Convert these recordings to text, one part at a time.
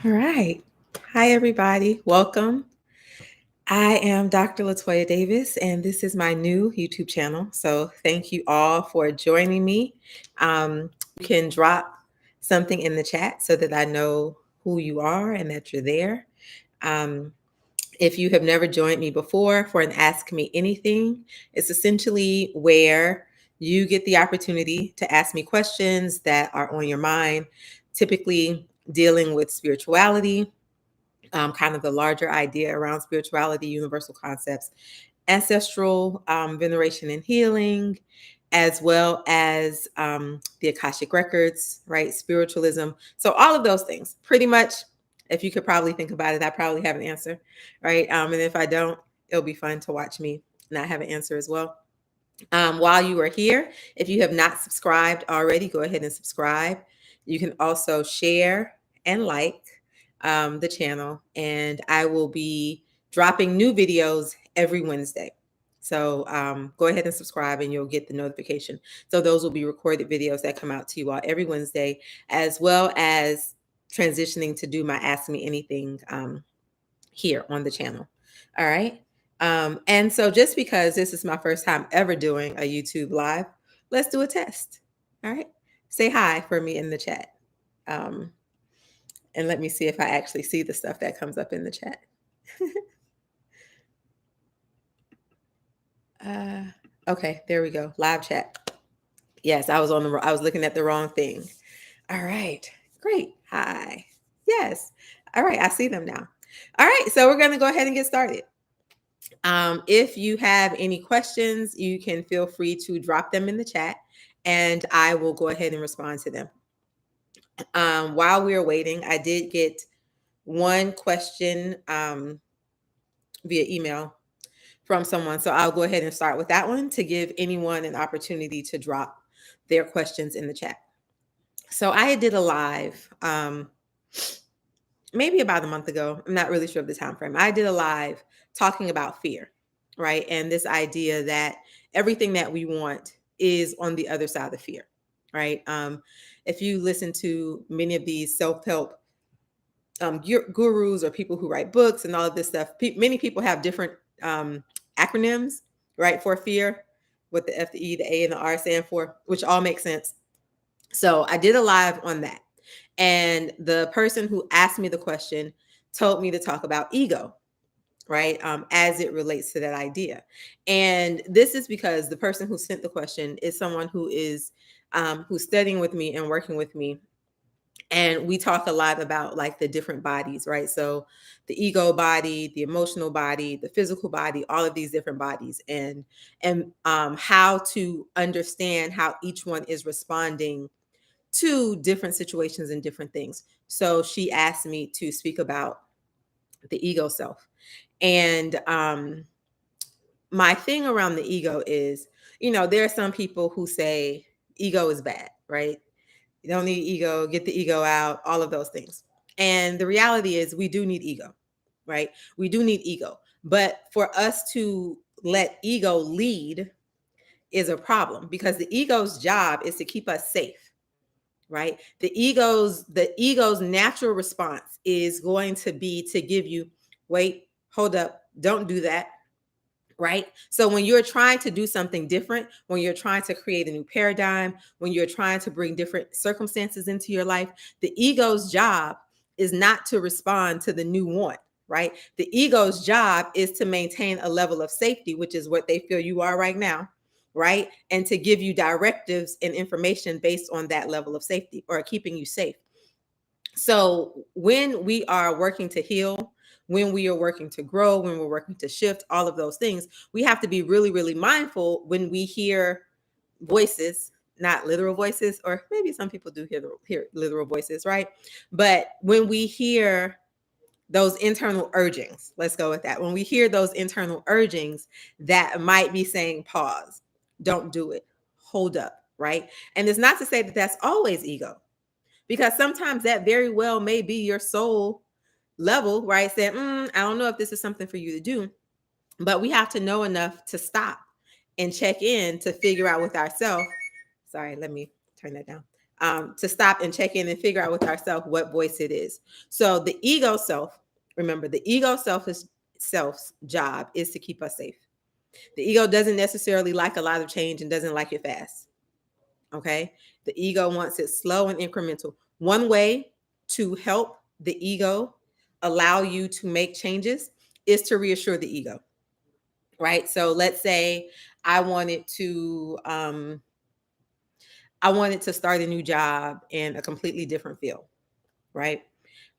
All right. Hi, everybody. Welcome. I am Dr. Latoya Davis, and this is my new YouTube channel. So, thank you all for joining me. You can drop something in the chat so that I know who you are and that you're there. Um, if you have never joined me before for an Ask Me Anything, it's essentially where you get the opportunity to ask me questions that are on your mind, typically dealing with spirituality, kind of the larger idea around spirituality, universal concepts, ancestral veneration and healing, as well as the Akashic Records, right? Spiritualism. So, all of those things, pretty much, if you could probably think about it, I probably have an answer, right? And if I don't, it'll be fun to watch me not have an answer as well. While you are here, if you have not subscribed already, go ahead and subscribe. You can also share and like the channel, and I will be dropping new videos every Wednesday. So go ahead and subscribe, and you'll get the notification. So those will be recorded videos that come out to you all every Wednesday, as well as transitioning to do my Ask Me Anything here on the channel. All right. And so just because this is my first time ever doing a YouTube live, let's do a test. All right. Say hi for me in the chat. Um, and let me see if I actually see the stuff that comes up in the chat. Okay, there we go. Live chat. Yes, I was looking at the wrong thing. All right. Great. Hi. Yes. All right, I see them now. All right, so we're going to go ahead and get started. If you have any questions, you can feel free to drop them in the chat and I will go ahead and respond to them. While we are waiting, I did get one question via email from someone. So I'll go ahead and start with that one to give anyone an opportunity to drop their questions in the chat. So I did a live maybe about a month ago. I'm not really sure of the time frame. I did a live talking about fear, right? And this idea that everything that we want is on the other side of fear, right? If you listen to many of these self-help gurus or people who write books and all of this stuff, many people have different acronyms, right, for fear, what the F, the E, the A, and the R stand for, which all make sense. So I did a live on that. And the person who asked me the question told me to talk about ego, right? As it relates to that idea. And this is because the person who sent the question is someone who is who's studying with me and working with me. And we talk a lot about like the different bodies, right? So the ego body, the emotional body, the physical body, all of these different bodies, and how to understand how each one is responding to different situations and different things. So she asked me to speak about the ego self. And my thing around the ego is, there are some people who say ego is bad, right? You don't need ego, get the ego out, all of those things. And the reality is we do need ego, right? We do need ego. But for us to let ego lead is a problem because the ego's job is to keep us safe, right? The ego's natural response is going to be to give you, wait, hold up, don't do that, right? So when you're trying to do something different, when you're trying to create a new paradigm, when you're trying to bring different circumstances into your life, the ego's job is not to respond to the new want, right? The ego's job is to maintain a level of safety, which is what they feel you are right now, right? And to give you directives and information based on that level of safety or keeping you safe. So when we are working to heal, when we are working to grow, when we're working to shift, all of those things, we have to be really, really mindful when we hear voices, not literal voices, or maybe some people do hear literal voices, right? But when we hear those internal urgings, let's go with that. When we hear those internal urgings that might be saying, pause, don't do it, hold up, right? And it's not to say that that's always ego, because sometimes that very well may be your soul level, right? Saying, I don't know if this is something for you to do, but we have to know enough to stop and check in to figure out with ourselves. Sorry, let me turn that down. to stop and check in and figure out with ourselves what voice it is. So the ego self, remember, the ego self's job is to keep us safe. The ego doesn't necessarily like a lot of change and doesn't like it fast. Okay. The ego wants it slow and incremental. One way to help the ego allow you to make changes is to reassure the ego. Right. So let's say I wanted to start a new job in a completely different field. Right.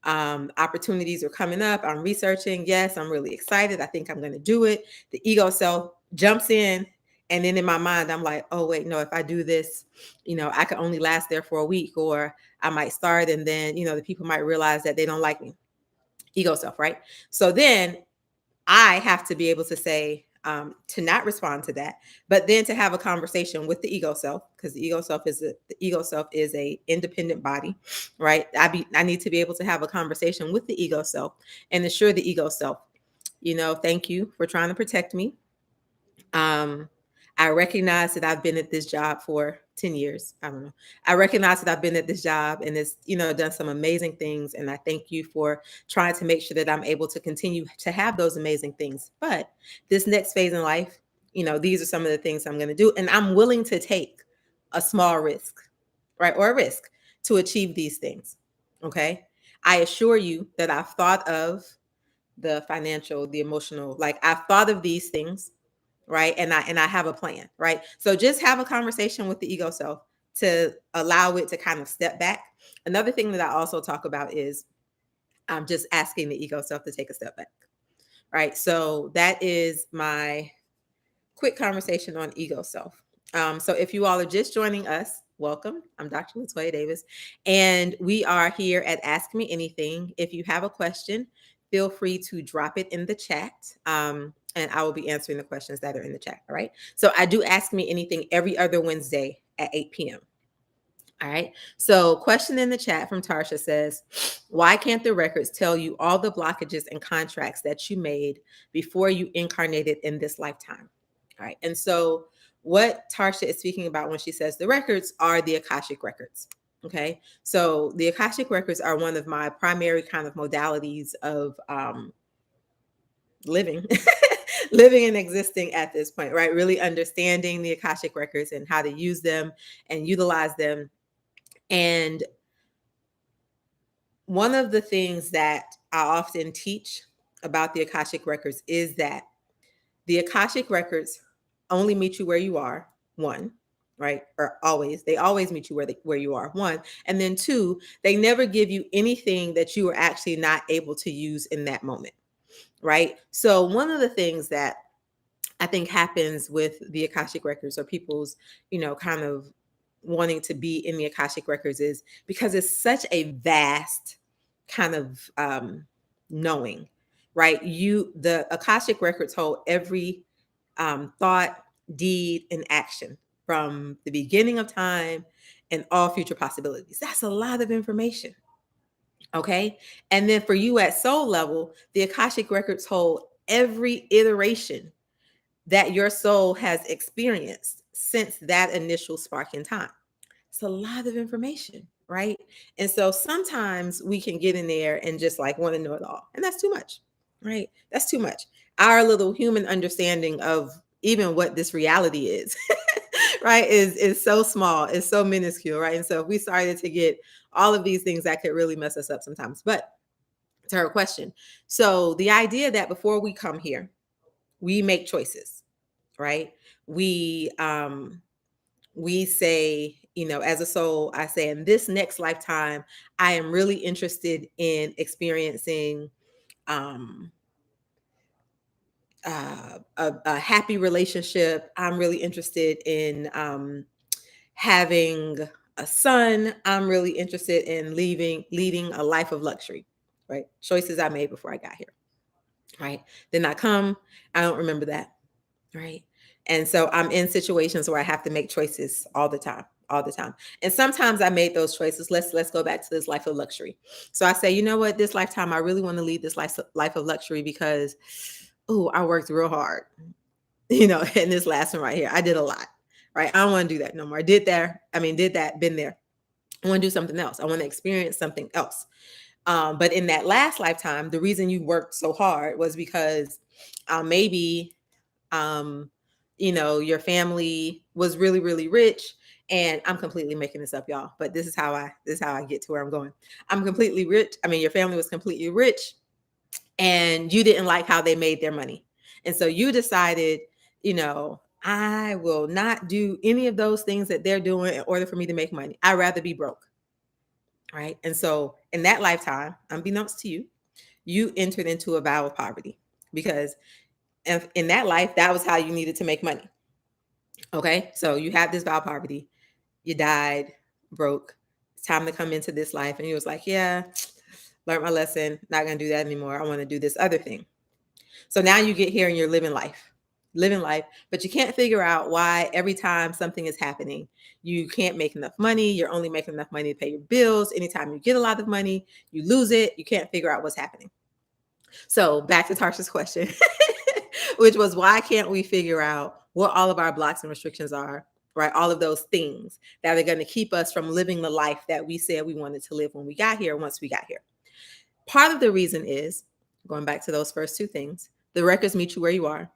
Opportunities are coming up. I'm researching. Yes, I'm really excited. I think I'm going to do it. The ego self jumps in. And then in my mind, I'm like, oh, wait, no, if I do this, I could only last there for a week, or I might start. And then, the people might realize that they don't like me. Ego self, right? So then I have to be able to say, to not respond to that, but then to have a conversation with the ego self, because the ego self is a independent body, right? I need to be able to have a conversation with the ego self and assure the ego self, thank you for trying to protect me. I recognize that I've been at this job for 10 years. I don't know. I recognize that I've been at this job and it's, done some amazing things. And I thank you for trying to make sure that I'm able to continue to have those amazing things. But this next phase in life, these are some of the things I'm going to do. And I'm willing to take a small risk, right? Or a risk to achieve these things. Okay. I assure you that I've thought of the financial, the emotional, like I've thought of these things, right? And I have a plan, right? So just have a conversation with the ego self to allow it to kind of step back. Another thing that I also talk about is just asking the ego self to take a step back, right? So that is my quick conversation on ego self. So if you all are just joining us, welcome. I'm Dr. Latoya Davis, and we are here at Ask Me Anything. If you have a question, feel free to drop it in the chat. And I will be answering the questions that are in the chat. All right. So I do Ask Me Anything every other Wednesday at 8 p.m. All right. So question in the chat from Tarsha says, why can't the records tell you all the blockages and contracts that you made before you incarnated in this lifetime? All right. And so what Tarsha is speaking about when she says the records are the Akashic Records. Okay. So the Akashic Records are one of my primary kind of modalities of living living and existing at this point, right? Really understanding the Akashic Records and how to use them and utilize them. And one of the things that I often teach about the Akashic Records is that the Akashic Records only meet you where you are, one, right? Or they always meet you where you are, one. And then two, they never give you anything that you are actually not able to use in that moment, right? So one of the things that I think happens with the Akashic Records or people's, kind of wanting to be in the Akashic Records is because it's such a vast kind of knowing, right? The Akashic Records hold every thought, deed, and action from the beginning of time and all future possibilities. That's a lot of information. Okay. And then for you at soul level, the Akashic Records hold every iteration that your soul has experienced since that initial spark in time. It's a lot of information, right? And so sometimes we can get in there and just like want to know it all. And that's too much, right? That's too much. Our little human understanding of even what this reality is, right, is so small, it's so minuscule, right? And so if we started to get all of these things, that could really mess us up sometimes. But to her question, so the idea that before we come here, we make choices, right? We say, as a soul, I say in this next lifetime, I am really interested in experiencing a happy relationship. I'm really interested in having a son. I'm really interested in leading a life of luxury, right? Choices I made before I got here, right? Then I don't remember that, right? And so I'm in situations where I have to make choices all the time. And sometimes I made those choices. Let's go back to this life of luxury. So I say, you know what, this lifetime, I really want to lead this life of luxury because, I worked real hard, in this last one right here. I did a lot, right? I don't want to do that no more. Did that, been there. I want to do something else. I want to experience something else. But in that last lifetime, the reason you worked so hard was because maybe your family was really, really rich. And I'm completely making this up, y'all. But this is how I get to where I'm going. I'm completely rich. I mean, your family was completely rich, and you didn't like how they made their money. And so you decided, I will not do any of those things that they're doing in order for me to make money. I'd rather be broke. Right. And so in that lifetime, unbeknownst to you, you entered into a vow of poverty because in that life, that was how you needed to make money. Okay. So you had this vow of poverty, you died broke. It's time to come into this life. And you was like, yeah, learned my lesson. Not going to do that anymore. I want to do this other thing. So now you get here and you're living life, but you can't figure out why every time something is happening, you can't make enough money. You're only making enough money to pay your bills. Anytime you get a lot of money, you lose it. You can't figure out what's happening. So back to Tarsha's question, which was, why can't we figure out what all of our blocks and restrictions are, right? All of those things that are going to keep us from living the life that we said we wanted to live when we got here, once we got here. Part of the reason is, going back to those first two things, the records meet you where you are.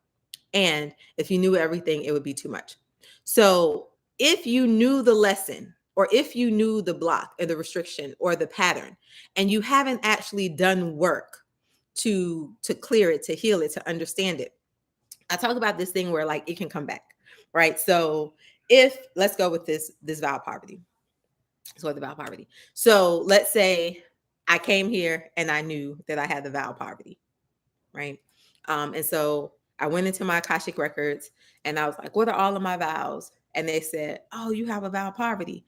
And if you knew everything, it would be too much. So if you knew the lesson, or if you knew the block or the restriction or the pattern, and you haven't actually done work to clear it, to heal it, to understand it, I talk about this thing where like it can come back, right? So let's go with this vow of poverty. So the vow of poverty. So let's say I came here and I knew that I had the vow of poverty, right? And so I went into my Akashic Records and I was like, what are all of my vows? And they said, oh, you have a vow of poverty.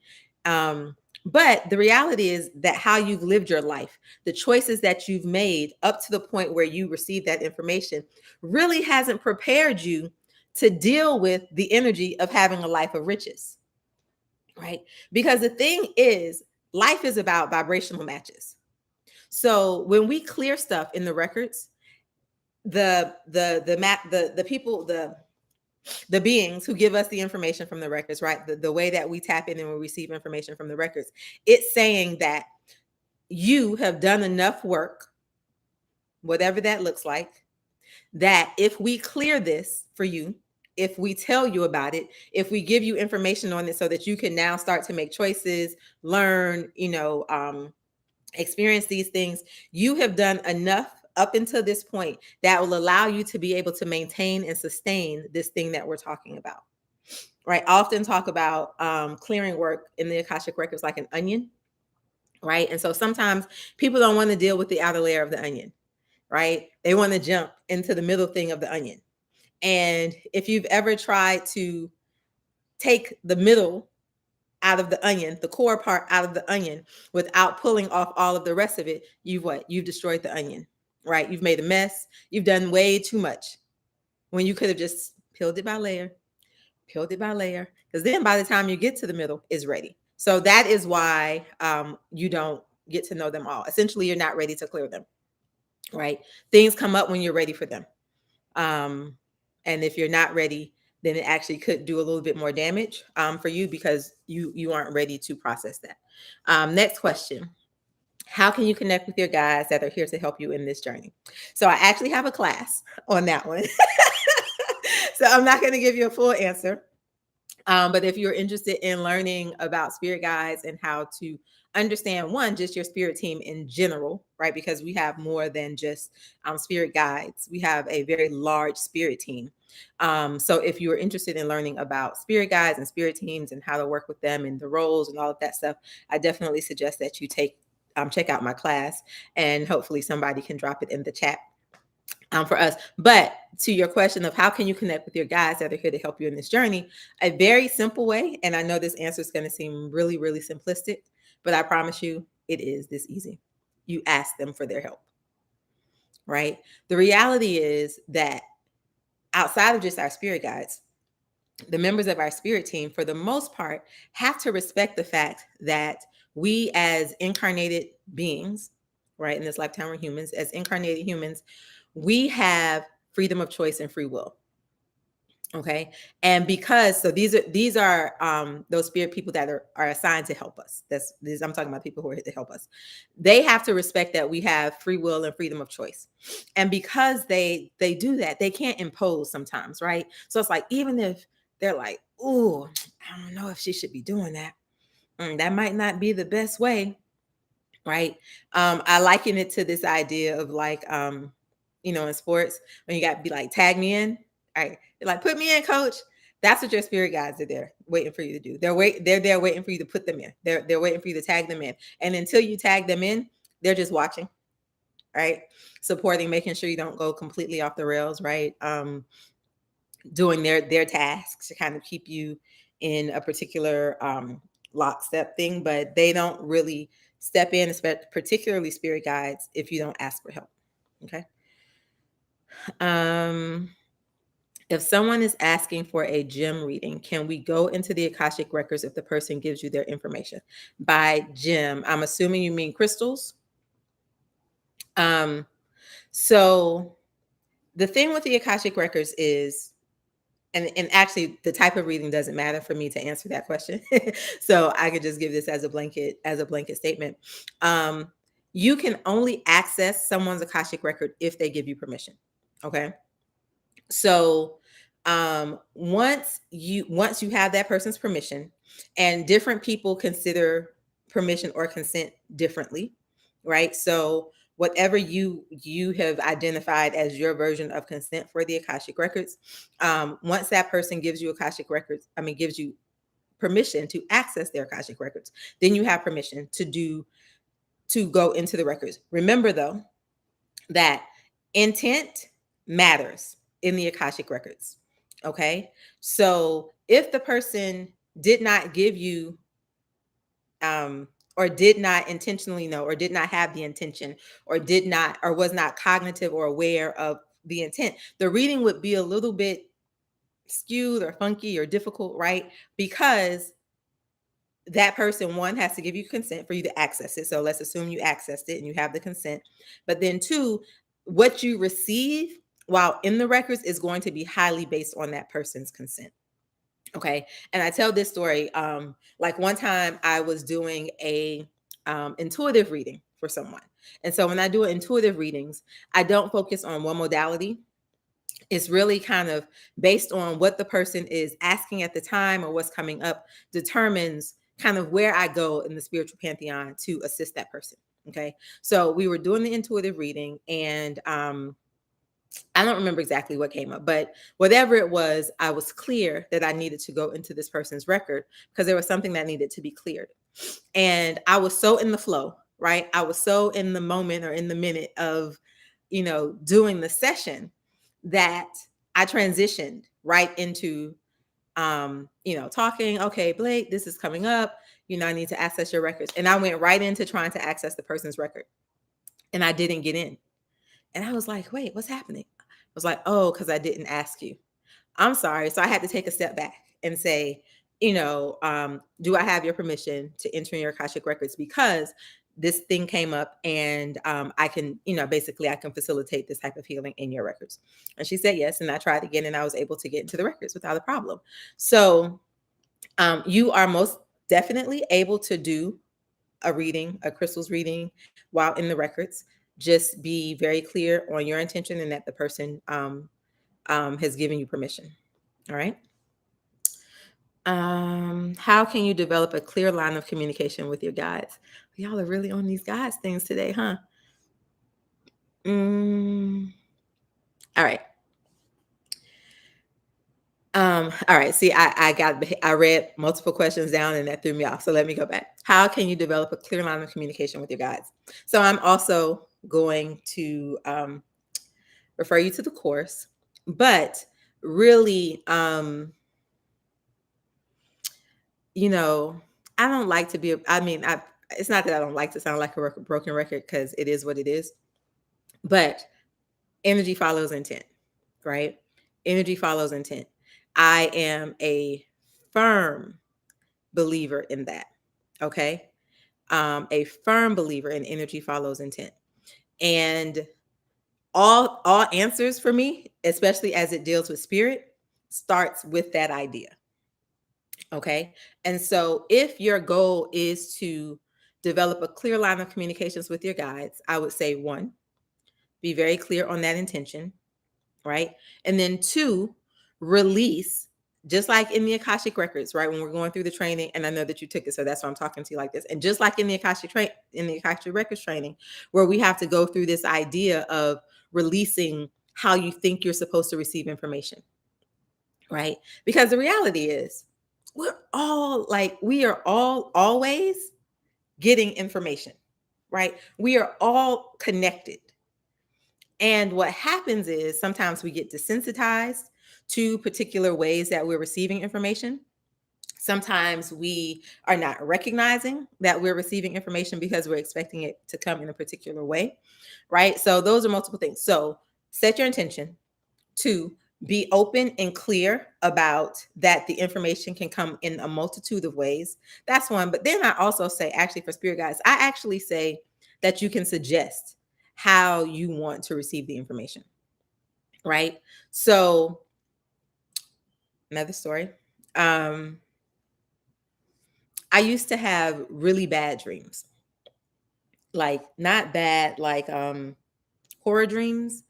But the reality is that how you've lived your life, the choices that you've made up to the point where you received that information really hasn't prepared you to deal with the energy of having a life of riches, right? Because the thing is, life is about vibrational matches. So when we clear stuff in the records, the people, the beings who give us the information from the records, right? The way that we tap in and we receive information from the records, it's saying that you have done enough work, whatever that looks like, that if we clear this for you, if we tell you about it, if we give you information on it so that you can now start to make choices, learn, experience these things, you have done enough up until this point that will allow you to be able to maintain and sustain this thing that we're talking about, right? I often talk about clearing work in the Akashic Records like an onion, right? And so sometimes people don't want to deal with the outer layer of the onion, right? They want to jump into the middle thing of the onion. And if you've ever tried to take the middle out of the onion, the core part out of the onion, without pulling off all of the rest of it, you've destroyed the onion, right? You've made a mess. You've done way too much when you could have just peeled it by layer, because then by the time you get to the middle, it's ready. So that is why you don't get to know them all. Essentially, you're not ready to clear them, right? Things come up when you're ready for them. And if you're not ready, then it actually could do a little bit more damage for you because you aren't ready to process that. Next question. How can you connect with your guides that are here to help you in this journey? So I actually have a class on that one. So I'm not going to give you a full answer. But if you're interested in learning about spirit guides and how to understand, one, just your spirit team in general, right? Because we have more than just spirit guides. We have a very large spirit team. So if you are interested in learning about spirit guides and spirit teams and how to work with them and the roles and all of that stuff, I definitely suggest that you check out my class, and hopefully somebody can drop it in the chat for us. But to your question of how can you connect with your guides that are here to help you in this journey, a very simple way, and I know this answer is going to seem really, really simplistic, but I promise you it is this easy. You ask them for their help, right? The reality is that outside of just our spirit guides, the members of our spirit team, for the most part, have to respect the fact that we as incarnated beings, right, in this lifetime we're humans, as incarnated humans, we have freedom of choice and free will. Okay. And because so these are those spirit people that are assigned to help us. I'm talking about people who are here to help us. They have to respect that we have free will and freedom of choice. And because they do that, they can't impose sometimes, right? So it's like, even if they're like, oh, I don't know if she should be doing that. That might not be the best way, right? I liken it to this idea of like, in sports, when you got to be like, tag me in, right? You're like, put me in, coach. That's what your spirit guides are there waiting for you to do. They're there waiting for you to put them in. They're waiting for you to tag them in. And until you tag them in, they're just watching, right? Supporting, making sure you don't go completely off the rails, right? Doing their tasks to kind of keep you in a particular lockstep thing, but they don't really step in, particularly spirit guides, if you don't ask for help. Okay. If someone is asking for a gem reading, can we go into the Akashic Records if the person gives you their information? By gem, I'm assuming you mean crystals. So the thing with the Akashic Records is, and actually the type of reading doesn't matter for me to answer that question. So I could just give this as a blanket statement. You can only access someone's Akashic record if they give you permission. Okay. So once you have that person's permission, and different people consider permission or consent differently, right? So whatever you have identified as your version of consent for the Akashic records, once that person gives you gives you permission to access their Akashic records, then you have permission to go into the records. Remember though that intent matters in the Akashic records. Okay. So if the person did not give you, or did not intentionally know, or did not have the intention, or did not, or was not cognitive or aware of the intent, the reading would be a little bit skewed or funky or difficult, right? Because that person, one, has to give you consent for you to access it. So let's assume you accessed it and you have the consent. But then two, what you receive while in the records is going to be highly based on that person's consent. Okay. And I tell this story. Like one time I was doing a intuitive reading for someone. And so when I do intuitive readings, I don't focus on one modality. It's really kind of based on what the person is asking at the time, or what's coming up determines kind of where I go in the spiritual pantheon to assist that person. Okay. So we were doing the intuitive reading, and I don't remember exactly what came up, but whatever it was, I was clear that I needed to go into this person's record because there was something that needed to be cleared. And I was so in the flow, right? I was so in the moment, or in the minute of, doing the session, that I transitioned right into, talking. Okay, Blake, this is coming up. I need to access your records. And I went right into trying to access the person's record, and I didn't get in. And I was like, wait, what's happening? I was like, oh, because I didn't ask you. I'm sorry. So I had to take a step back and say, do I have your permission to enter in your Akashic records? Because this thing came up, and I can, basically I can facilitate this type of healing in your records. And she said yes. And I tried again, and I was able to get into the records without a problem. So you are most definitely able to do a crystals reading while in the records. Just be very clear on your intention, and that the person has given you permission. All right. How can you develop a clear line of communication with your guides? Y'all are really on these guides things today, huh? All right. All right. See, I read multiple questions down, and that threw me off. So let me go back. How can you develop a clear line of communication with your guides? So I'm also going to refer you to the course, but really, I don't like to be, it's not that I don't like to sound like a broken record, because it is what it is, but energy follows intent, right? Energy follows intent. I am a firm believer in that. Okay. A firm believer in energy follows intent. And all answers for me, especially as it deals with spirit, starts with that idea. Okay. And so if your goal is to develop a clear line of communications with your guides, I would say one, be very clear on that intention, right? And then two, release, just like in the Akashic Records, right? When we're going through the training, and I know that you took it, so that's why I'm talking to you like this. And just like in the Akashic Records training, where we have to go through this idea of releasing how you think you're supposed to receive information, right? Because the reality is, we are all always getting information, right? We are all connected. And what happens is sometimes we get desensitized to particular ways that we're receiving information. Sometimes we are not recognizing that we're receiving information because we're expecting it to come in a particular way, right? So those are multiple things. So set your intention. Two, be open and clear about that the information can come in a multitude of ways. That's one. But then I also say, actually, for spirit guides, I actually say that you can suggest how you want to receive the information, right? So another story. I used to have really bad dreams, like not bad, like horror dreams,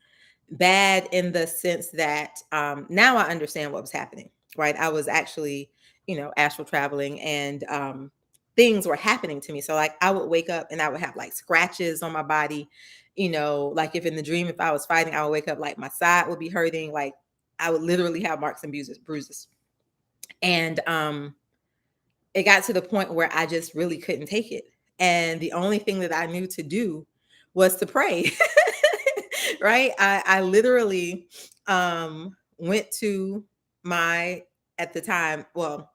bad in the sense that now I understand what was happening, right? I was actually, astral traveling, and things were happening to me. So like I would wake up and I would have like scratches on my body, like if in the dream, if I was fighting, I would wake up like my side would be hurting. Like I would literally have marks and bruises. And it got to the point where I just really couldn't take it. And the only thing that I knew to do was to pray. Right? I literally went to at the time, well,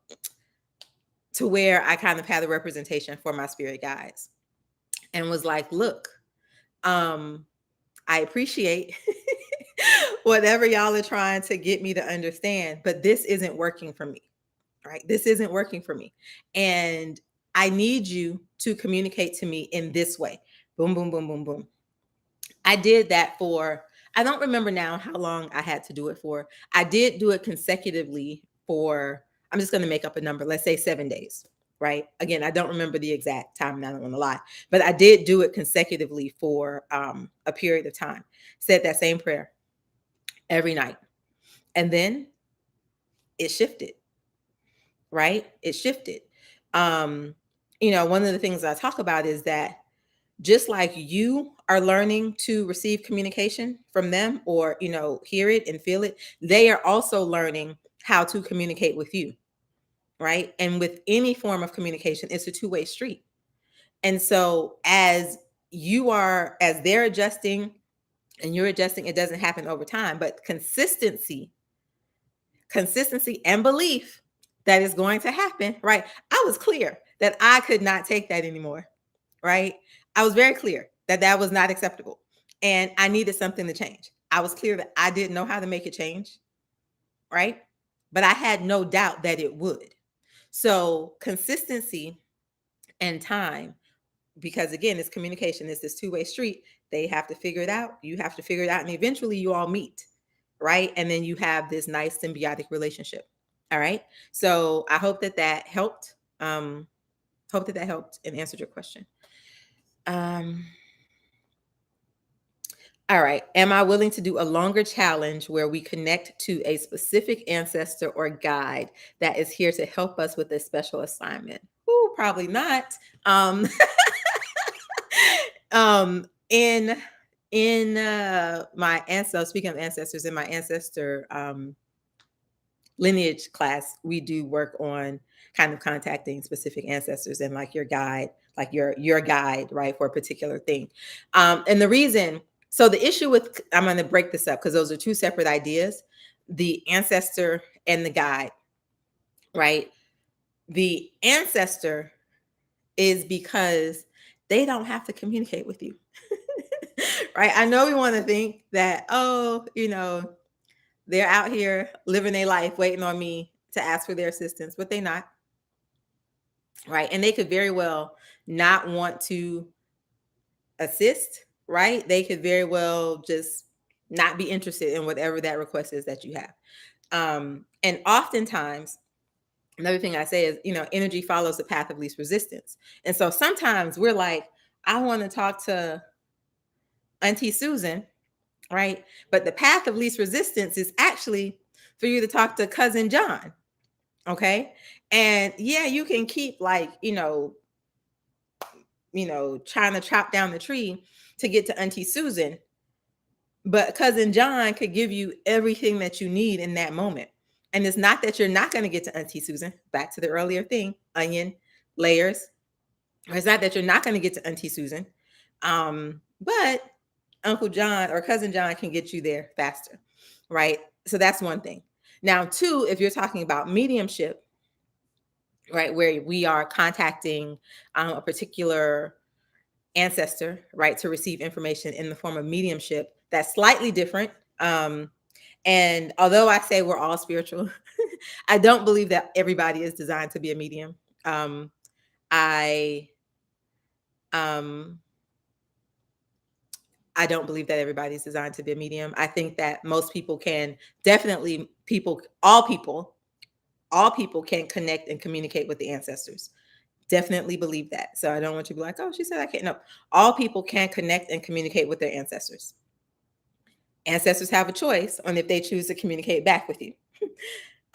to where I kind of had a representation for my spirit guides and was like, look, I appreciate whatever y'all are trying to get me to understand, but this isn't working for me. Right? This isn't working for me. And I need you to communicate to me in this way. Boom, boom, boom, boom, boom. I did that I don't remember now how long I had to do it for. I did do it consecutively for, I'm just going to make up a number, let's say 7 days, right? Again, I don't remember the exact time, and I don't want to lie, but I did do it consecutively for a period of time. Said that same prayer every night. And then it shifted, right? It shifted. One of the things I talk about is that just like you are learning to receive communication from them, or, hear it and feel it, they are also learning how to communicate with you, right? And with any form of communication, it's a two-way street. And so as they're adjusting and you're adjusting, it doesn't happen over time, but consistency and belief that is going to happen, right? I was clear that I could not take that anymore, right? I was very clear that that was not acceptable and I needed something to change. I was clear that I didn't know how to make it change, right? But I had no doubt that it would. So consistency and time, because again, it's communication, it's this two-way street. They have to figure it out. You have to figure it out. And eventually you all meet, right? And then you have this nice symbiotic relationship. All right. So I hope that helped. Hope that helped and answered your question. All right. Am I willing to do a longer challenge where we connect to a specific ancestor or guide that is here to help us with a special assignment? Ooh, probably not. In my ancestor, speaking of ancestors, in my ancestor lineage class, we do work on kind of contacting specific ancestors and like your guide, like your guide, right, for a particular thing. And the reason, so the issue with, I'm going to break this up because those are two separate ideas, the ancestor and the guide, right? The ancestor is because they don't have to communicate with you, right? I know we want to think that, they're out here living their life waiting on me to ask for their assistance, but they're not, right? And they could very well not want to assist, right? They could very well just not be interested in whatever that request is that you have. And oftentimes, another thing I say is, energy follows the path of least resistance. And so sometimes we're like, I want to talk to Auntie Susan, right? But the path of least resistance is actually for you to talk to Cousin John. Okay. And yeah, you can keep like, trying to chop down the tree to get to Auntie Susan. But Cousin John could give you everything that you need in that moment. And it's not that you're not going to get to Auntie Susan, back to the earlier thing, onion layers. Or it's not that you're not going to get to Auntie Susan. But Uncle John or Cousin John can get you there faster, right? So that's one thing. Now, two, if you're talking about mediumship, right, where we are contacting a particular ancestor, right, to receive information in the form of mediumship, that's slightly different. And although I say we're all spiritual, I don't believe that everybody is designed to be a medium. I don't believe that everybody's designed to be a medium. I think that most people can definitely all people can connect and communicate with the ancestors. Definitely believe that. So I don't want you to be like, oh, she said I can't. No, all people can connect and communicate with their ancestors. Ancestors have a choice on if they choose to communicate back with you.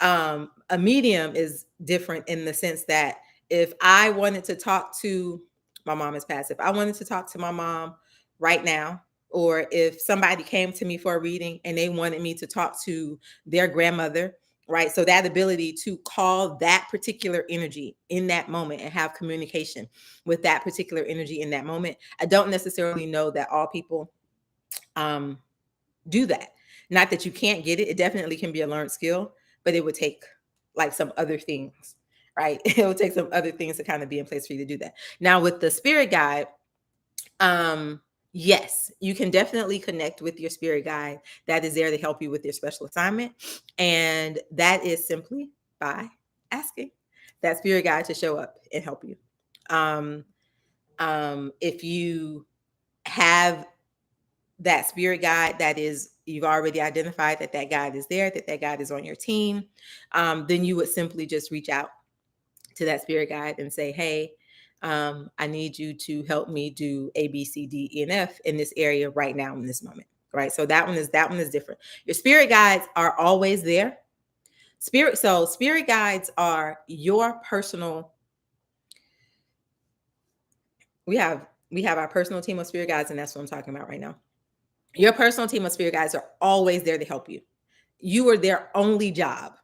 A medium is different in the sense that if I wanted to talk to my mom is passed, if I wanted to talk to my mom right now, or if somebody came to me for a reading and they wanted me to talk to their grandmother, right? So that ability to call that particular energy in that moment and have communication with that particular energy in that moment. I don't necessarily know that all people do that. Not that you can't get it. It definitely can be a learned skill, but it would take like some other things, right? It would take some other things to kind of be in place for you to do that. Now with the spirit guide, yes, you can definitely connect with your spirit guide that is there to help you with your special assignment. And that is simply by asking that spirit guide to show up and help you. If you have that spirit guide that is, you've already identified that guide is there, that guide is on your team, then you would simply just reach out to that spirit guide and say, hey, I need you to help me do A, B, C, D, E, and F in this area right now in this moment. Right. So that one is different. Your spirit guides are always there. Spirit guides are your personal. We have our personal team of spirit guides, and that's what I'm talking about right now. Your personal team of spirit guides are always there to help you. You are their only job.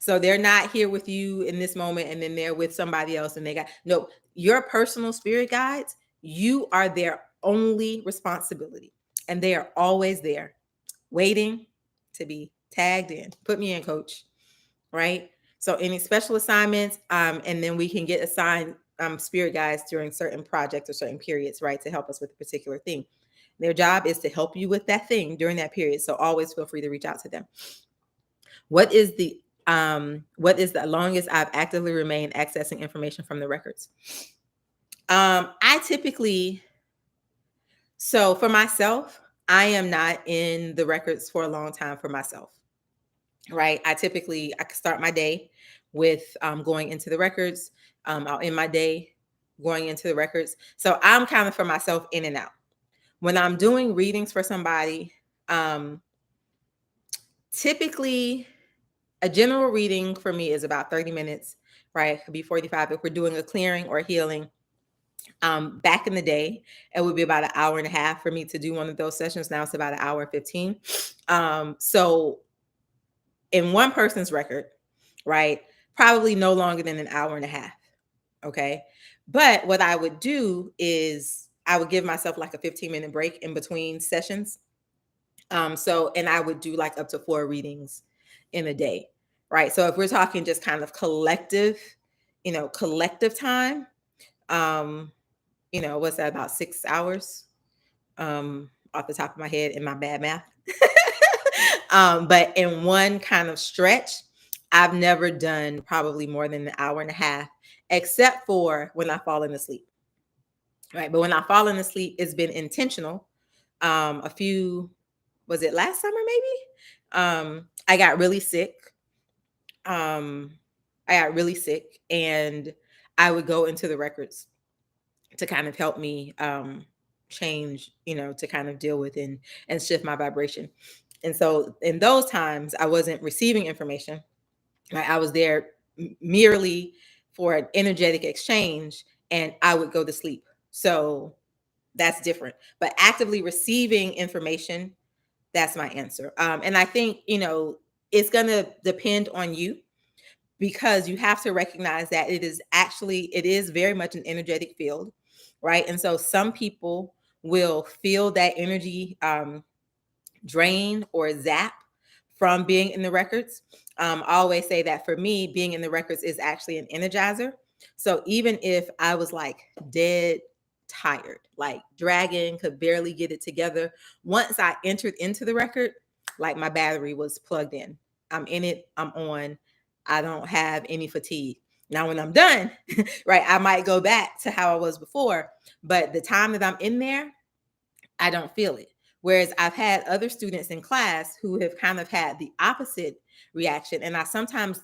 So they're not here with you in this moment and then they're with somebody else and no, your personal spirit guides, you are their only responsibility. And they are always there waiting to be tagged in. Put me in, coach. Right? So any special assignments, and then we can get assigned spirit guides during certain projects or certain periods, right, to help us with a particular thing. Their job is to help you with that thing during that period. So always feel free to reach out to them. What is the longest I've actively remained accessing information from the records? I typically, so for myself, I am not in the records for a long time for myself, right? I can start my day with going into the records. I'll end my day going into the records. So I'm kind of for myself in and out. When I'm doing readings for somebody, typically a general reading for me is about 30 minutes, right? It could be 45 if we're doing a clearing or healing. Back in the day, it would be about an hour and a half for me to do one of those sessions. Now it's about an hour and 15. So in one person's record, right, probably no longer than an hour and a half. Okay. But what I would do is I would give myself like a 15-minute break in between sessions. And I would do like up to 4 readings in a day. Right. So if we're talking just kind of collective time, what's that, about 6 hours? Off the top of my head in my bad math. But in one kind of stretch, I've never done probably more than an hour and a half, except for when I fall asleep. Right. But when I fall asleep, it's been intentional. Was it last summer maybe? I got really sick. I got really sick, and I would go into the records to kind of help me change, to kind of deal with and shift my vibration. And so in those times, I wasn't receiving information. Right? I was there merely for an energetic exchange, and I would go to sleep. So that's different. But actively receiving information, that's my answer. And I think, it's going to depend on you, because you have to recognize that it is very much an energetic field, right? And so some people will feel that energy drain or zap from being in the records. I always say that for me, being in the records is actually an energizer. So even if I was like dead tired, like dragging, could barely get it together, once I entered into the record, like my battery was plugged in. I'm in it, I'm on. I don't have any fatigue. Now, when I'm done, right, I might go back to how I was before, but the time that I'm in there, I don't feel it. Whereas I've had other students in class who have kind of had the opposite reaction. And I sometimes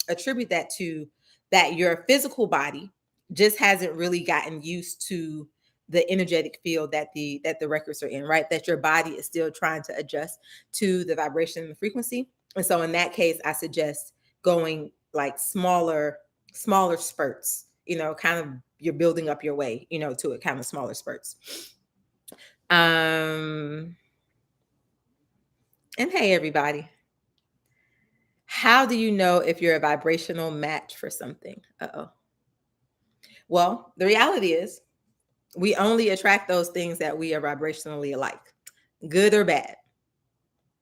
attribute that to that your physical body just hasn't really gotten used to the energetic field that the records are in, right? That your body is still trying to adjust to the vibration and the frequency. And so in that case, I suggest going like smaller spurts, kind of you're building up your way, to it, kind of smaller spurts. And hey, everybody. How do you know if you're a vibrational match for something? Uh-oh. Well, the reality is we only attract those things that we are vibrationally alike, good or bad,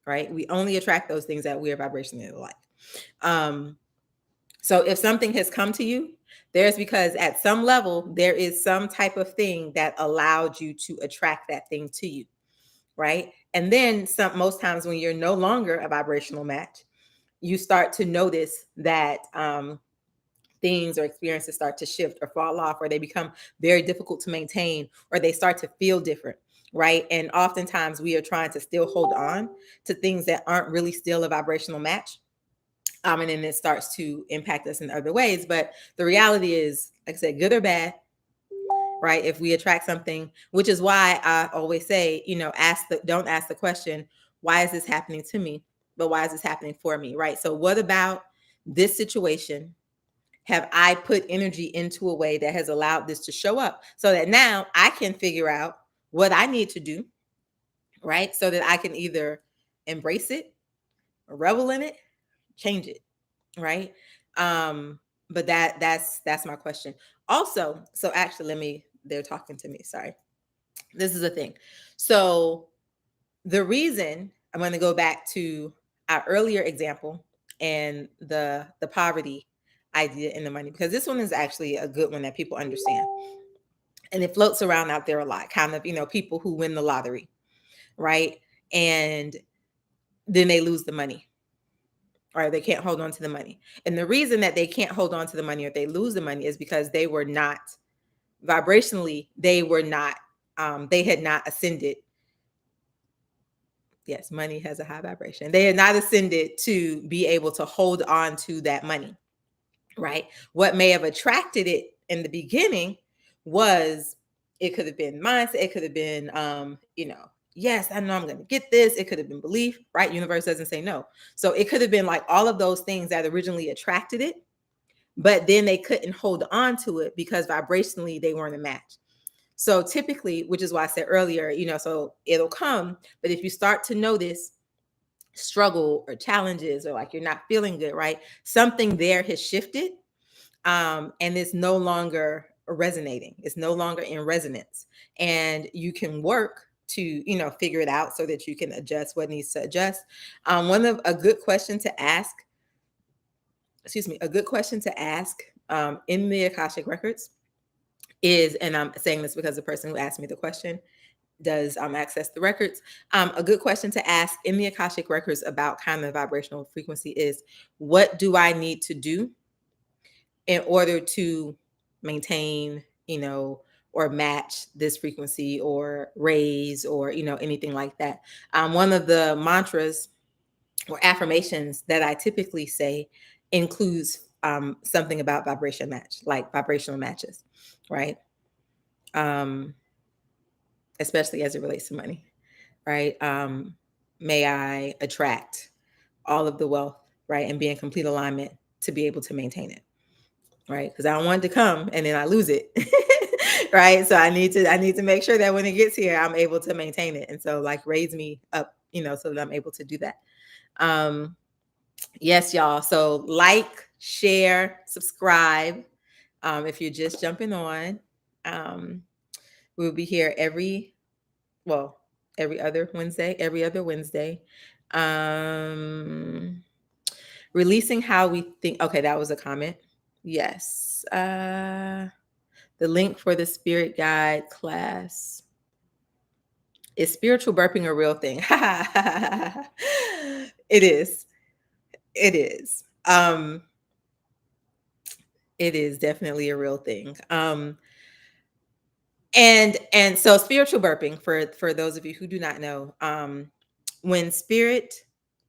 right? We only attract those things that we are vibrationally alike. So if something has come to you, there's because at some level, there is some type of thing that allowed you to attract that thing to you. Right. And then most times when you're no longer a vibrational match, you start to notice that things or experiences start to shift or fall off, or they become very difficult to maintain, or they start to feel different. Right. And oftentimes we are trying to still hold on to things that aren't really still a vibrational match. And then it starts to impact us in other ways. But the reality is, like I said, good or bad, right? If we attract something, which is why I always say, don't ask the question, why is this happening to me? But why is this happening for me? Right. So what about this situation have I put energy into a way that has allowed this to show up, so that now I can figure out what I need to do, right? So that I can either embrace it, revel in it, change it, right? But that's my question. Also, so actually they're talking to me. Sorry. This is a thing. So the reason I'm going to go back to our earlier example and the poverty idea and the money, because this one is actually a good one that people understand. And it floats around out there a lot, kind of, people who win the lottery, right? And then they lose the money, or they can't hold on to the money. And the reason that they can't hold on to the money, or they lose the money, is because they were not vibrationally, they had not ascended. Yes, money has a high vibration. They had not ascended to be able to hold on to that money, right? What may have attracted it in the beginning was, it could have been mindset. It could have been, yes, I know I'm going to get this. It could have been belief, right? Universe doesn't say no. So it could have been like all of those things that originally attracted it, but then they couldn't hold on to it because vibrationally they weren't a match. So typically, which is why I said earlier, so it'll come, but if you start to notice struggle or challenges, or like you're not feeling good, right? Something there has shifted, and it's no longer resonating. It's no longer in resonance, and you can work to, figure it out so that you can adjust what needs to adjust. A good question to ask, in the Akashic Records is, and I'm saying this because the person who asked me the question does access the records. A good question to ask in the Akashic Records about kind of vibrational frequency is, what do I need to do in order to maintain, or match this frequency, or raise, or, anything like that. One of the mantras or affirmations that I typically say includes something about vibration match, like vibrational matches, right? Especially as it relates to money, right? May I attract all of the wealth, right? And be in complete alignment to be able to maintain it, right? Because I don't want it to come and then I lose it. Right. So I need to make sure that when it gets here, I'm able to maintain it. And so like raise me up, so that I'm able to do that. Yes, y'all. So like, share, subscribe. If you're just jumping on, we'll be here every other Wednesday. Releasing how we think. Okay, that was a comment. Yes. The link for the spirit guide class. Is spiritual burping a real thing? It is. It is. It is definitely a real thing. And so spiritual burping, for those of you who do not know, when spirit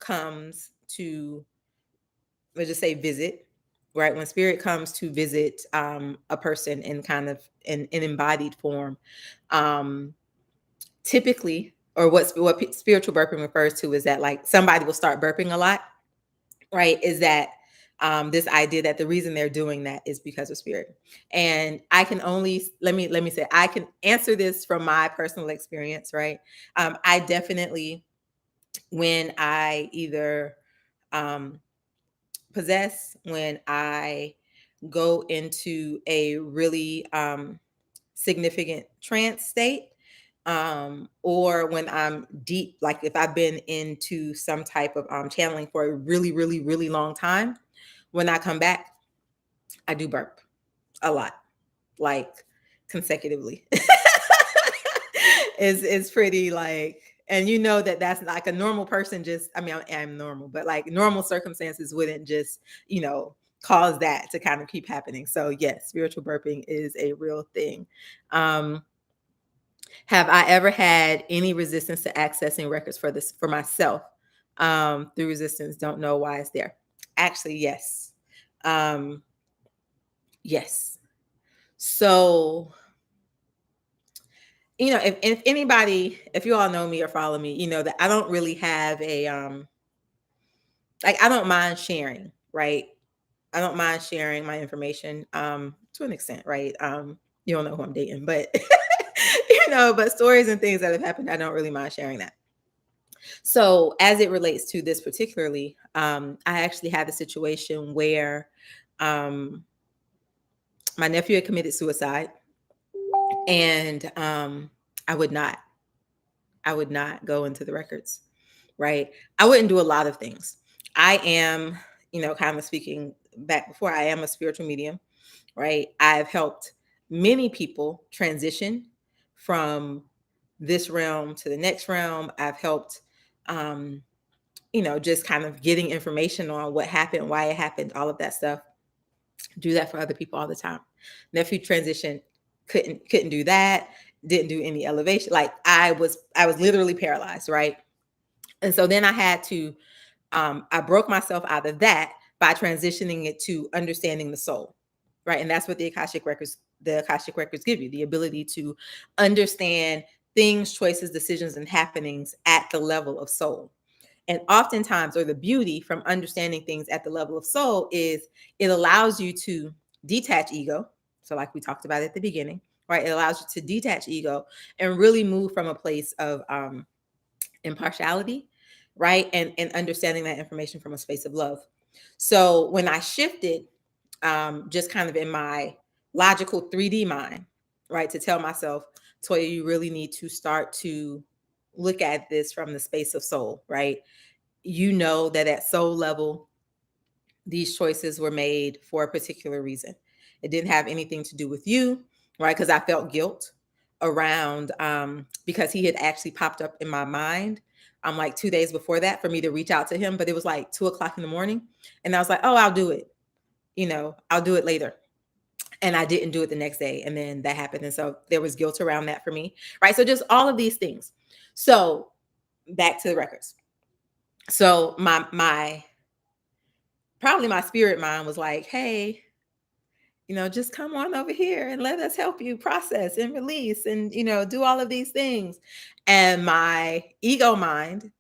comes to, let's just say, visit, right? When spirit comes to visit a person in kind of in embodied form, typically, or what spiritual burping refers to is that like somebody will start burping a lot, right? Is that this idea that the reason they're doing that is because of spirit. And I can only let me say I can answer this from my personal experience, right? I definitely, when I either possess, when I go into a really significant trance state, or when I'm deep, like if I've been into some type of channeling for a really, really, really long time, when I come back, I do burp a lot, like consecutively. It's pretty like, and that's like a normal person. Just, I mean, I'm normal, but like normal circumstances wouldn't just, cause that to kind of keep happening. So yes, spiritual burping is a real thing. Have I ever had any resistance to accessing records for myself? Through resistance, don't know why it's there. Actually, yes. Yes. So, if anybody, if you all know me or follow me, that I don't really have a like, I don't mind sharing, right? I don't mind sharing my information to an extent, right? You don't know who I'm dating, but but stories and things that have happened, I don't really mind sharing that. So as it relates to this particularly, I actually had a situation where my nephew had committed suicide, and I would not go into the records, right? I wouldn't do a lot of things. I am, kind of speaking back before, I am a spiritual medium, right? I've helped many people transition from this realm to the next realm. I've helped, just kind of getting information on what happened, why it happened, all of that stuff. Do that for other people all the time. Nephew transition, couldn't do that. Didn't do any elevation. Like I was literally paralyzed, right? And so then I had to, I broke myself out of that by transitioning it to understanding the soul, right? And that's what the Akashic Records give you, the ability to understand things, choices, decisions, and happenings at the level of soul. And oftentimes, or the beauty from understanding things at the level of soul, is it allows you to detach ego. So like we talked about at the beginning, right? It allows you to detach ego and really move from a place of impartiality, right? And understanding that information from a space of love. So when I shifted, just kind of in my logical 3D mind, right, to tell myself, Toya, you really need to start to look at this from the space of soul, right? You know that at soul level, these choices were made for a particular reason. It didn't have anything to do with you, right? Because I felt guilt around because he had actually popped up in my mind like 2 days before that for me to reach out to him, but it was like 2:00 in the morning, and I was like, oh, I'll do it, I'll do it later. And I didn't do it the next day, and then that happened, and so there was guilt around that for me, right? So just all of these things. So back to the records. So my probably my spirit mind was like, hey, just come on over here and let us help you process and release and, do all of these things. And my ego mind,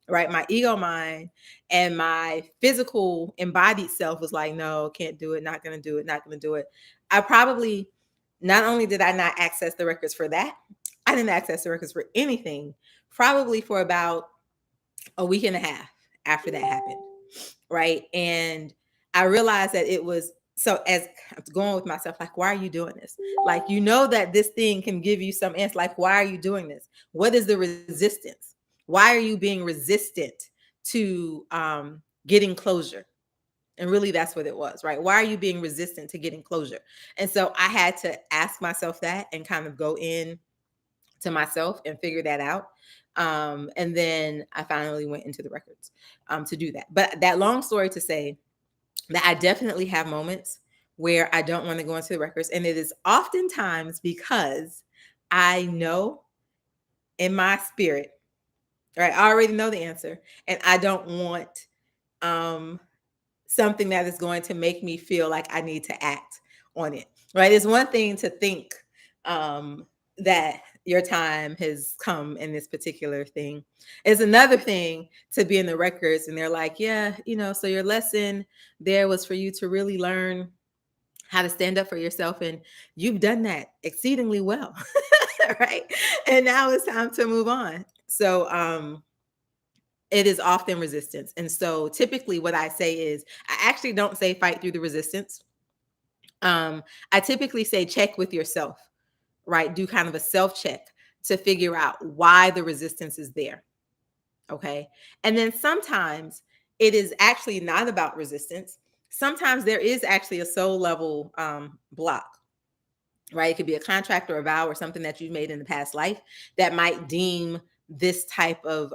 right? My ego mind and my physical embodied self was like, no, can't do it, not going to do it, not going to do it. I probably, not only did I not access the records for that, I didn't access the records for anything, probably for about a week and a half after that happened. Right. And I realized that it was so, as I'm going with myself, like, why are you doing this? Like, that this thing can give you some answer. Like, why are you doing this? What is the resistance? Why are you being resistant to getting closure? And really, that's what it was, right? Why are you being resistant to getting closure? And so I had to ask myself that and kind of go in to myself and figure that out. And then I finally went into the records to do that. But that long story to say that I definitely have moments where I don't want to go into the records. And it is oftentimes because I know in my spirit, right? I already know the answer. And I don't want something that is going to make me feel like I need to act on it, right? It's one thing to think that your time has come in this particular thing. It's another thing to be in the records and they're like, yeah, so your lesson there was for you to really learn how to stand up for yourself. And you've done that exceedingly well, right? And now it's time to move on. So, it is often resistance. And so typically what I say is, I actually don't say fight through the resistance. I typically say check with yourself, right? Do kind of a self check to figure out why the resistance is there. Okay. And then sometimes it is actually not about resistance. Sometimes there is actually a soul level block, right? It could be a contract or a vow or something that you've made in the past life that might deem this type of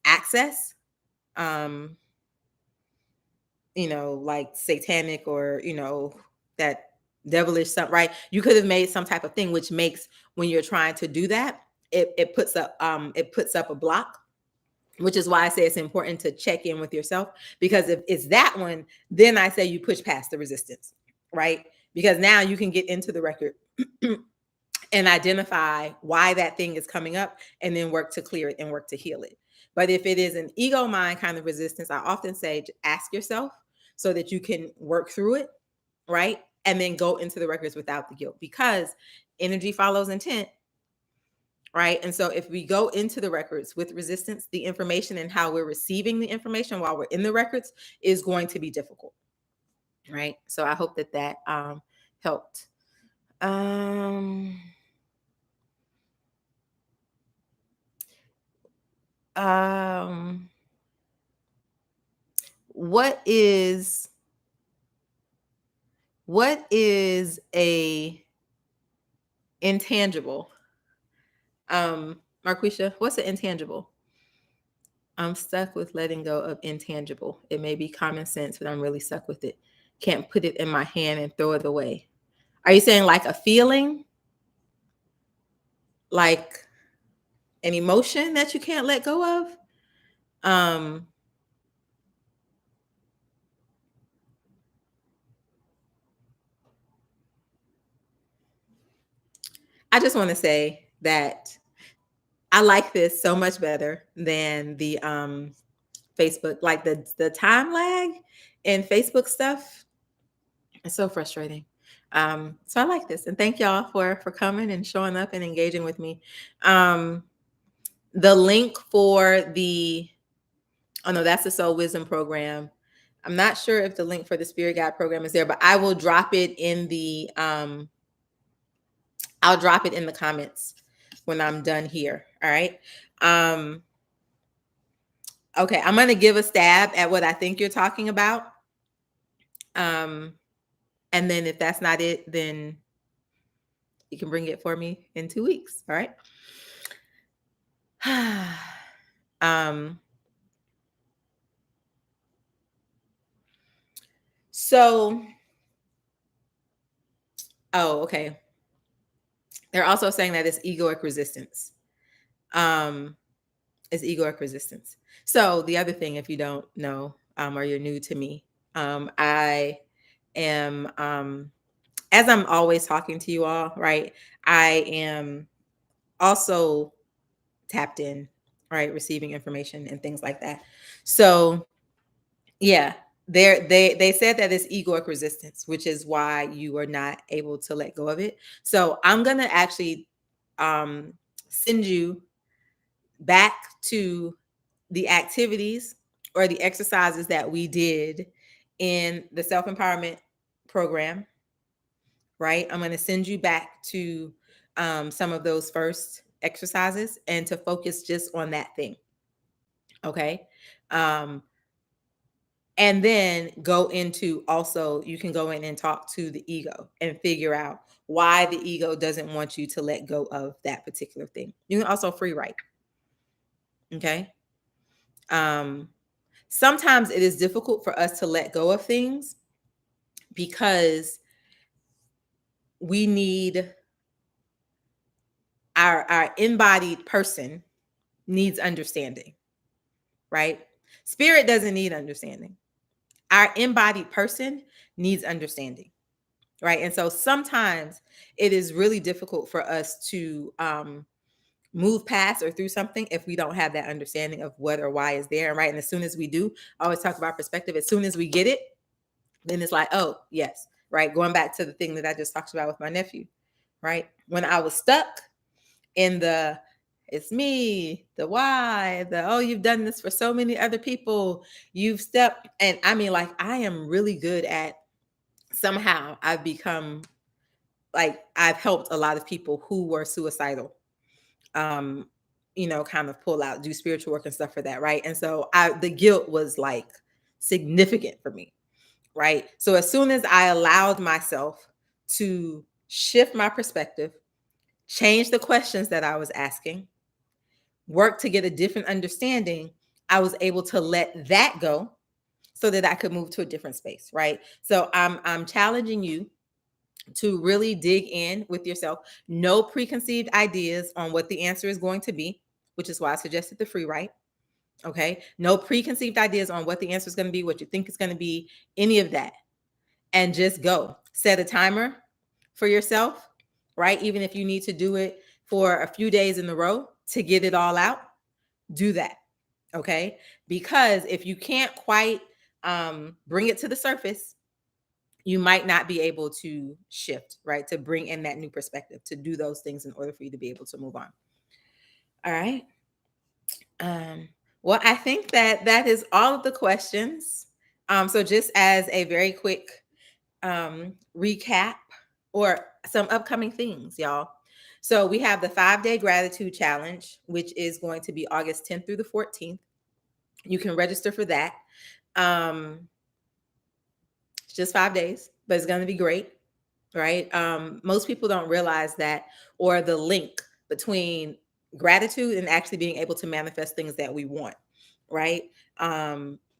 access like satanic or, that devilish something, right? You could have made some type of thing, which makes when you're trying to do that, it puts up a block, which is why I say it's important to check in with yourself, because if it's that one, then I say you push past the resistance, right? Because now you can get into the record and identify why that thing is coming up and then work to clear it and work to heal it. But if it is an ego mind kind of resistance, I often say ask yourself so that you can work through it, right? And then go into the records without the guilt, because energy follows intent, right? And so if we go into the records with resistance, the information and how we're receiving the information while we're in the records is going to be difficult, right? So I hope that helped. What is a intangible? Marquisha, what's an intangible? I'm stuck with letting go of intangible. It may be common sense, but I'm really stuck with it. Can't put it in my hand and throw it away. Are you saying like a feeling? Like an emotion that you can't let go of? I just want to say that I like this so much better than the Facebook, like the time lag in Facebook stuff. It's so frustrating. So I like this, and thank y'all for coming and showing up and engaging with me. The link for that's the Soul Wisdom program. I'm not sure if the link for the Spirit Guide program is there, but I will drop it in the I'll drop it in the comments when I'm done here. All right. Okay, I'm going to give a stab at what I think you're talking about. And then if that's not it, then you can bring it for me in 2 weeks. All right. So, okay. They're also saying that it's egoic resistance. is egoic resistance. So the other thing, if you don't know, or you're new to me, I am, as I'm always talking to you all, right? I am also tapped in, right? Receiving information and things like that. So yeah, they said that it's egoic resistance, which is why you are not able to let go of it. So I'm gonna actually send you back to the activities or the exercises that we did in the self-empowerment program, right? I'm going to send you back to some of those first exercises and to focus just on that thing. Okay. And then go into also, you can go in and talk to the ego and figure out why the ego doesn't want you to let go of that particular thing. You can also free write. Okay. Sometimes it is difficult for us to let go of things because we need our embodied person needs understanding, right? Spirit doesn't need understanding. Our embodied person needs understanding, right? And so sometimes it is really difficult for us to move past or through something if we don't have that understanding of what or why is there, right? And as soon as we do, I always talk about perspective. As soon as we get it, then it's like, oh, yes, right? Going back to the thing that I just talked about with my nephew, right? When I was stuck in the it's me, the why, the oh, you've done this for so many other people, you've stepped, and I mean, like, I am really good at somehow I've become like I've helped a lot of people who were suicidal, um, kind of pull out, do spiritual work and stuff for that, right? And so the guilt was like significant for me, right? So as soon as I allowed myself to shift my perspective, change the questions that I was asking, work to get a different understanding, I was able to let that go so that I could move to a different space, right? So I'm challenging you to really dig in with yourself. No preconceived ideas on what the answer is going to be, which is why I suggested the free write. Okay. No preconceived ideas on what the answer is going to be, what you think is going to be, any of that. And just go. Set a timer for yourself, right? Even if you need to do it for a few days in a row to get it all out, do that. Okay. Because if you can't quite bring it to the surface, you might not be able to shift, right? To bring in that new perspective, to do those things in order for you to be able to move on. All right. Well, I think that is all of the questions. So just as a very quick recap or some upcoming things, y'all. So we have the 5-day gratitude challenge, which is going to be August 10th through the 14th. You can register for that. It's just 5 days, but it's going to be great, right? Most people don't realize that, or the link between gratitude and actually being able to manifest things that we want, right?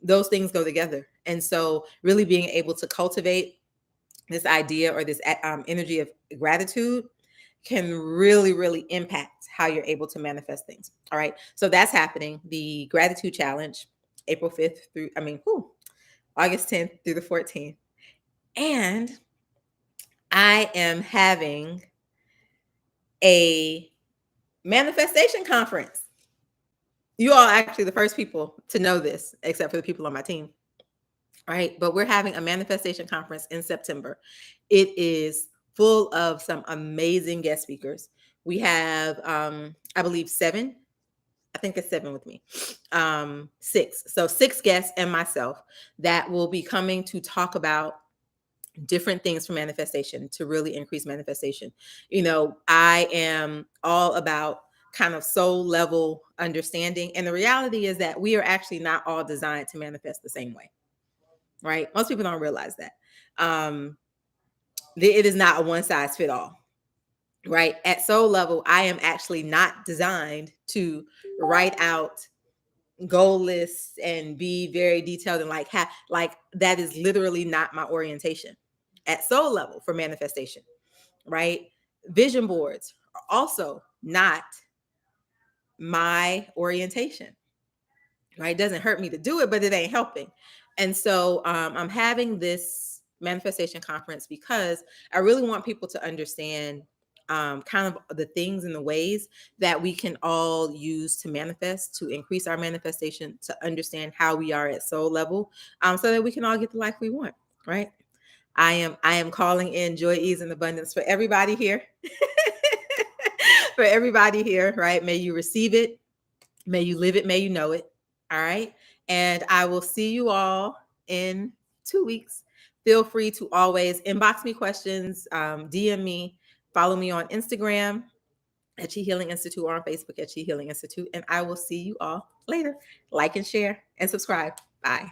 Those things go together. And so really being able to cultivate this idea or this energy of gratitude can really, really impact how you're able to manifest things. All right. So that's happening. The gratitude challenge, April 5th through, August 10th through the 14th. And I am having a manifestation conference. You all are actually the first people to know this, except for the people on my team. Right. But we're having a manifestation conference in September. It is full of some amazing guest speakers. We have, I believe, 7. I think it's 7 with me. 6. So 6 guests and myself that will be coming to talk about different things for manifestation to really increase manifestation. I am all about kind of soul level understanding. And the reality is that we are actually not all designed to manifest the same way. Right? Most people don't realize that. It is not a one size fit all. Right? At soul level, I am actually not designed to write out goal lists and be very detailed and like that is literally not my orientation at soul level for manifestation. Right? Vision boards are also not my orientation, right? It doesn't hurt me to do it, but it ain't helping. And so I'm having this manifestation conference because I really want people to understand kind of the things and the ways that we can all use to manifest, to increase our manifestation, to understand how we are at soul level, so that we can all get the life we want, right? I am calling in joy, ease, and abundance for everybody here. For everybody here, right? May you receive it, may you live it, may you know it. All right. And I will see you all in 2 weeks. Feel free to always inbox me questions, DM me, follow me on Instagram at Chi Healing Institute or on Facebook at Chi Healing Institute. And I will see you all later. Like and share and subscribe. Bye.